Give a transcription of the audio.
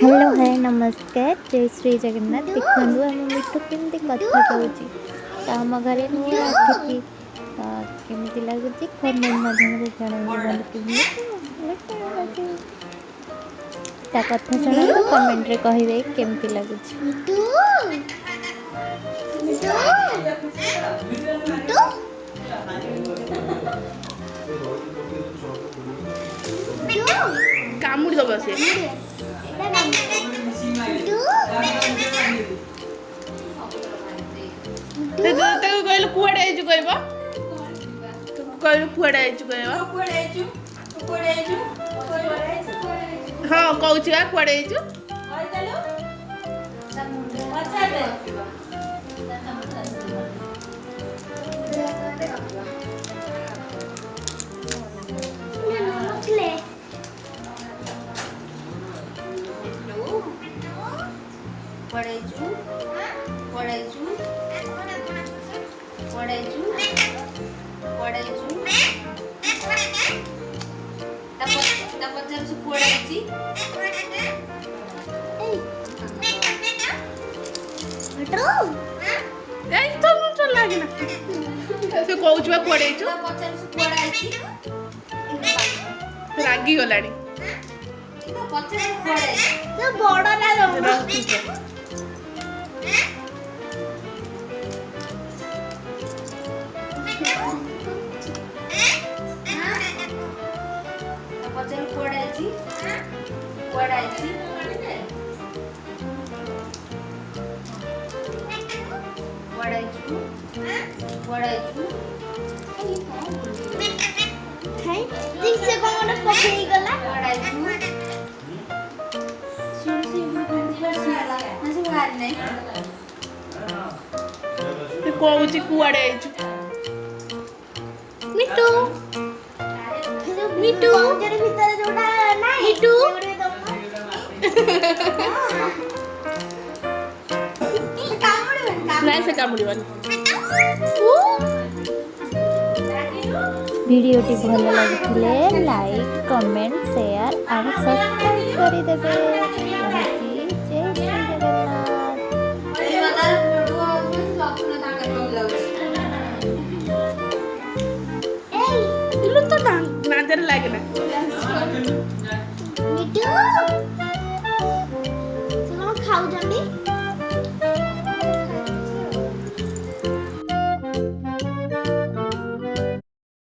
Hello है नमस्कार जय श्री जगन्नाथ देखु आम मिठू केमती कथा कह आम घर नुआ आखिकी केमी लगुच कमेंट माध्यम कथा शुणा तो कमेंट रे कहे केमती लगुच। कामुड़ी दबा से कहल कुआड़े आइचु कहबो कहल कुआड़े आइचु कहबो हाँ कहूची बा कुआड़े आइचु पढ़ाइछु पढ़ाइछु पढ़ाइछु पढ़ाइछु पचास पढ़ाइछि ए तो मुझे लागे ना से कहूची बा पढ़ाइछु पचास पढ़ाइछि रागी गलानी पचास पढ़ाइछि तो बड़ा ना पचास पढ़ाइछि पढ़ाइछि पढ़ाइछु पढ़ाइछु खाई ठीक से कोन पकई गला पढ़ाइछु सुरसी बुझिबा सिला नसे बाहर नै कहूची कुआड़े आइचु मिठू मिठू जरे भीतर जोडा नाही मिठू नहीं से कामुड़ी वाली वीडियोटी भल लगे लाइक कमेंट शेयर और सब्सक्राइब करदेवे। जय श्री जगन्नाथ। तो नजर लागे ना मिठू से कोन खाउ जंदी